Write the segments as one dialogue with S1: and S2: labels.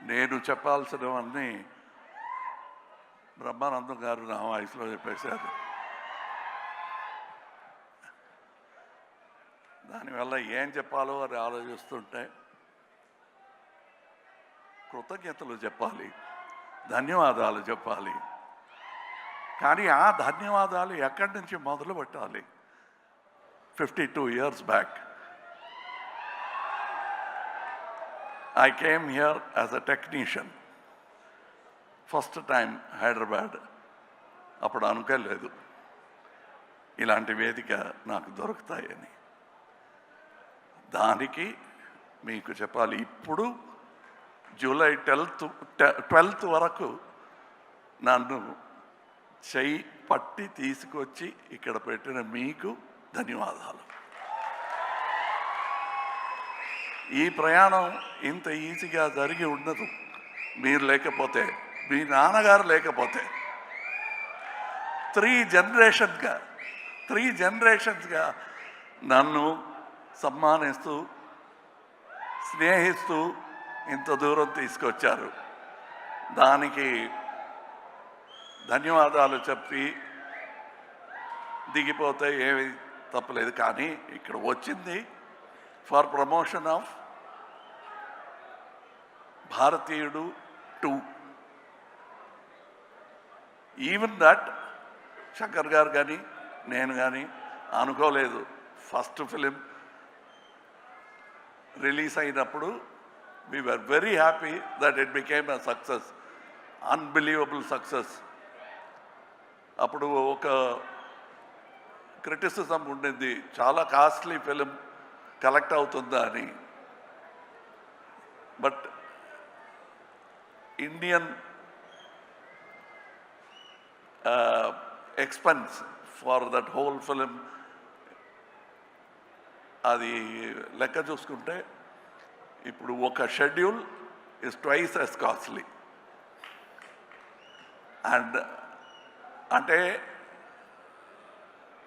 S1: నేను చెప్పాల్సినవన్నీ బ్రహ్మానందం గారు నా వాయిస్లో చెప్పేశారు. దానివల్ల ఏం చెప్పాలో అని ఆలోచిస్తుంటే కృతజ్ఞతలు చెప్పాలి, ధన్యవాదాలు చెప్పాలి. కానీ ఆ ధన్యవాదాలు ఎక్కడి నుంచి మొదలు పెట్టాలి? 52 years back I came here as a technician. First time Hyderabad. అప్పుడు అనుకోలేదు ఇలాంటి వేదిక నాకు దొరుకుతాయని. దానికి మీకు చెప్పాలి, ఇప్పుడు జూలై 12th వరకు నన్ను చెయ్యి పట్టి తీసుకొచ్చి ఇక్కడ పెట్టిన మీకు ధన్యవాదాలు. ఈ ప్రయాణం ఇంత ఈజీగా జరిగి ఉండదు మీరు లేకపోతే, మీ నాన్నగారు లేకపోతే. 3 జనరేషన్స్గా నన్ను సమ్మానిస్తూ స్నేహిస్తూ ఇంత దూరం తీసుకొచ్చారు. దానికి ధన్యవాదాలు చెప్పి దిగిపోతే ఏమి తప్పలేదు. కానీ ఇక్కడ వచ్చింది ఫర్ ప్రమోషన్ ఆఫ్ భారతీయుడు 2. ఈవెన్ దట్ శంకర్ గారు కానీ నేను కానీ అనుకోలేదు. ఫస్ట్ ఫిలిం రిలీజ్ అయినప్పుడు we were very happy that it became a success, unbelievable success. అప్పుడు ఒక క్రిటిసిజం ఉండింది, చాలా కాస్ట్లీ ఫిలిం కలెక్ట్ అవుతుందా అని. But Indian expense for that whole film అది లెక్క చూసుకుంటే ఇప్పుడు ఒక schedule is twice as costly. And అంటే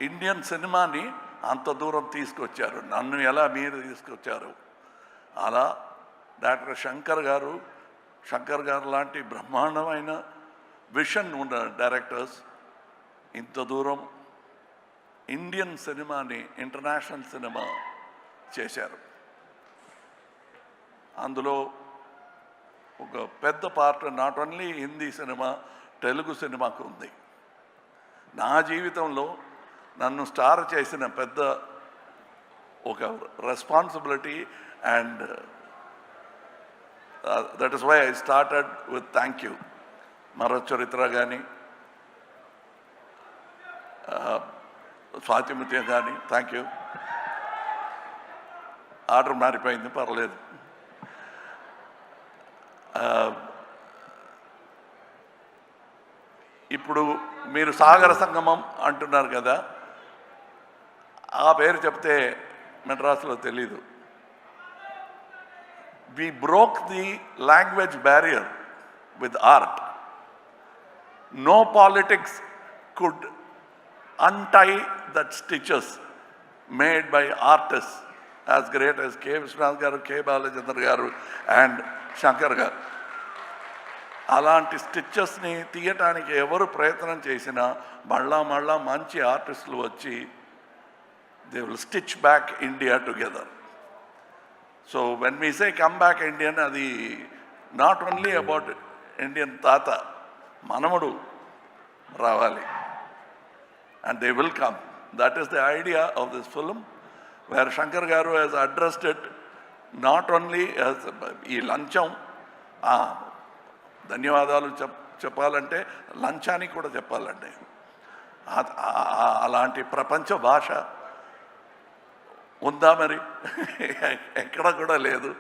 S1: ఇండియన్ సినిమాని అంత దూరం తీసుకొచ్చారు. నన్ను ఎలా మీరు తీసుకొచ్చారు, అలా డాక్టర్ శంకర్ గారు లాంటి బ్రహ్మాండమైన విషన్ ఉన్న డైరెక్టర్స్ ఇంత దూరం ఇండియన్ సినిమాని ఇంటర్నేషనల్ సినిమా చేశారు. అందులో ఒక పెద్ద part not only Hindi cinema, Telugu సినిమాకు ఉంది. నా జీవితంలో నన్ను స్టార్ చేసిన పెద్ద ఒక responsibility. And that is why I started with thank you. మరో చరిత్ర కానీ స్వాతిముత్యం కానీ థ్యాంక్ యూ. ఆర్డర్ మారిపోయింది, పర్లేదు. ఇప్పుడు మీరు సాగర సంగమం అంటున్నారు కదా, ఆ పేరు చెప్తే మెడ్రాస్లో తెలీదు. we broke the language barrier with art. No politics could untie that stitches made by artists as great as K. Vishwanath garu, K. Balachandra garu and Shankar garu. అలాంటి స్టిచెస్ని తీయటానికి ఎవరు ప్రయత్నం చేసినా మళ్ళా మంచి ఆర్టిస్టులు వచ్చి they will stitch back India together. So when we say come back Indian, అది నాట్ ఓన్లీ అబౌట్ ఇండియన్ తాత, మనముడు రావాలి. And they will come. That is the idea of this film, where Shankar garu has addressed it not only as ఈ లంచం. ధన్యవాదాలు చెప్పాలంటే లంచానికి కూడా చెప్పాలండి. అలాంటి ప్రపంచ భాష ఉందా మరి? ఎక్కడ కూడా లేదు.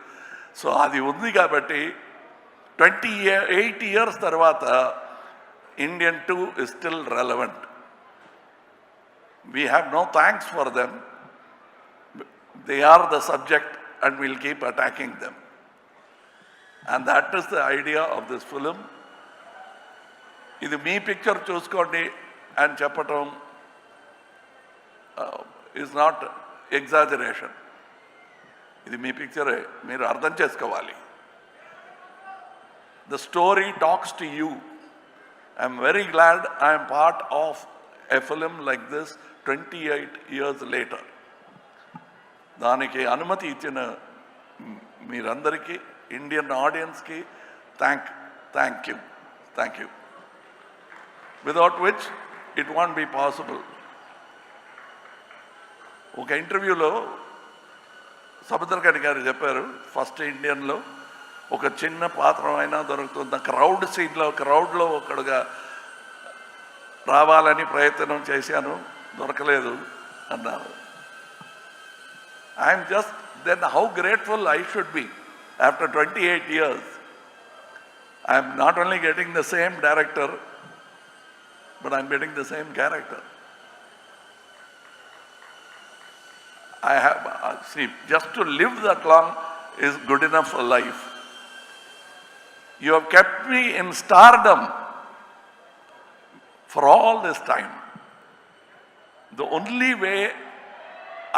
S1: సో అది ఉంది కాబట్టి 28 years తర్వాత Indian 2 is still relevant. We have no thanks for them. They are the subject and we'll keep attacking them. And that is the idea of this film. ఇది మీ పిక్చర్ చూసుకోండి అని చెప్పటం ఈజ్ నాట్ ఎగ్జాజరేషన్. ఇది మీ పిక్చరే, మీరు అర్థం చేసుకోవాలి. The story talks to you. I'm very glad I am part of a film like this 28 years later. దానికి అనుమతి ఇచ్చిన మీరందరికీ, ఇండియన్ ఆడియన్స్కి thank you. Without which it won't be possible. ఒక ఇంటర్వ్యూలో సముద్రకని గారు చెప్పారు, ఫస్ట్ ఇండియన్లో ఒక చిన్న పాత్ర అయినా దొరుకుతుంది, క్రౌడ్ సీన్లో క్రౌడ్లో ఒకడుగా రావాలని ప్రయత్నం చేశాను, దొరకలేదు అన్నారు. I'm just then how grateful I should be after 28 years. I'm not only getting the same director, but I'm getting the same character. I have, see, just to live that long is good enough for life. You have kept me in stardom for all this time. The only way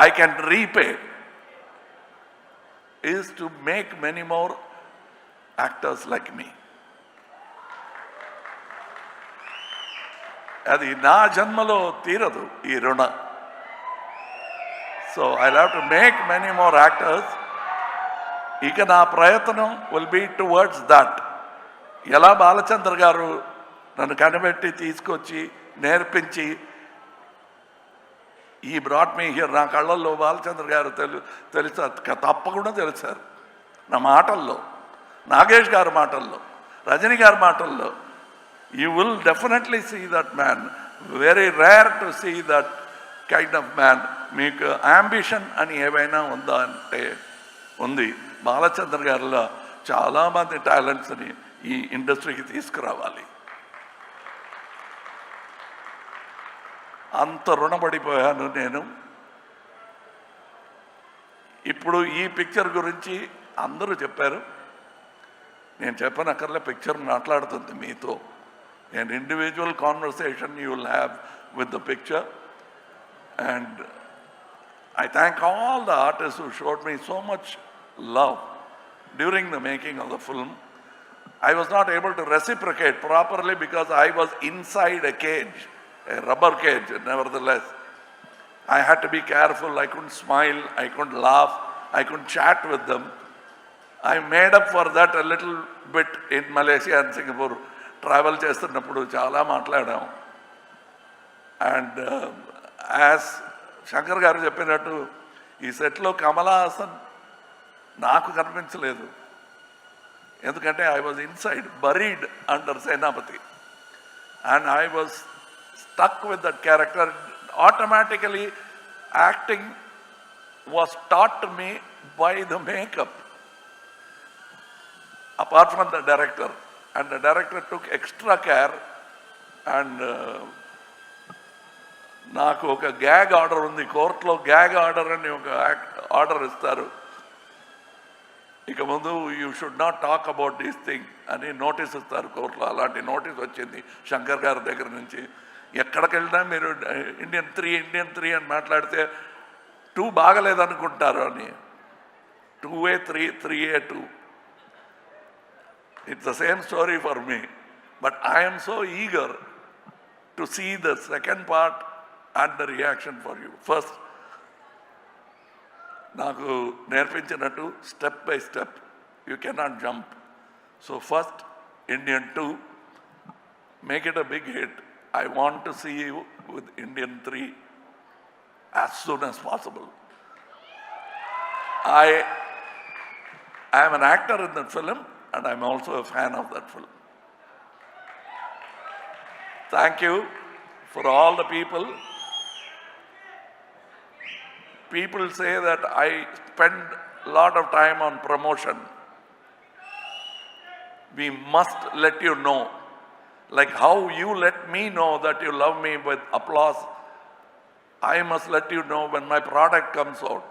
S1: I can repay is to make many more actors like me. అది నా జన్మలో తీరదు ఈ రుణ. So I have to make many more actors. ఇక నా ప్రయత్నం will be towards that. ఎలా బాలచంద్ర గారు నన్ను కనిపెట్టి తీసుకొచ్చి నేర్పించి ఈ బ్రాట్ మీ హియర్, నా కళ్ళల్లో బాలచంద్ర గారు తెలుస్తారు, తప్పకుండా తెలుసారు నా మాటల్లో, నాగేష్ గారి మాటల్లో, రజనీ గారి మాటల్లో. You will definitely see that man. Very rare to see that kind of man. మీకు అంబిషన్ అని ఏవైనా ఉందా అంటే ఉంది. బాలచంద్ర గారిలో చాలామంది టాలెంట్స్ని ఈ ఇండస్ట్రీకి తీసుకురావాలి. అంత రుణపడిపోయాను నేను. ఇప్పుడు ఈ పిక్చర్ గురించి అందరూ చెప్పారు, నేను చెప్పనక్కర్లే, పిక్చర్ మాట్లాడుతుంది మీతో. An individual conversation you will have with the picture, and I thank all the artists who showed me so much love during the making of the film. I was not able to reciprocate properly because I was inside a cage, a rubber cage. Nevertheless, I had to be careful. I couldn't smile, I couldn't laugh, I couldn't chat with them. I made up for that a little bit in Malaysia and Singapore. Travel చేస్తున్నప్పుడు చాలా మాట్లాడాం. And as Shankar గారు చెప్పినట్టు ఈ సెట్లో కమలా హాసన్ నాకు కనిపించలేదు, ఎందుకంటే I was inside buried under Senapati, and I was stuck with that character. Automatically acting was taught to me by the makeup apart from the director. And the director took extra care, and నాకు ఒక gag order ఉంది కోర్టులో. Gag order అని ఒక order ఇస్తారు, ఇక ముందు you should not talk about these thing అని నోటీస్ ఇస్తారు కోర్టులో. అలాంటి నోటీస్ వచ్చింది శంకర్ గారి దగ్గర నుంచి. ఎక్కడికి వెళ్ళినా మీరు ఇండియన్ త్రీ అని మాట్లాడితే 2 బాగలేదనుకుంటారు అని. 2A 3A 2. It's the same story for me, but I am so eager to see the second part and the reaction for you. First, నాకు నేర్పించినట్టు step by step, you cannot jump. So first, Indian 2, make it a big hit. I want to see you with Indian 3 as soon as possible. I am an actor in that film, and I'm also a fan of that film. Thank you for all the people. People say that I spend a lot of time on promotion. We must let you know, like how you let me know that you love me with applause, I must let you know when my product comes out.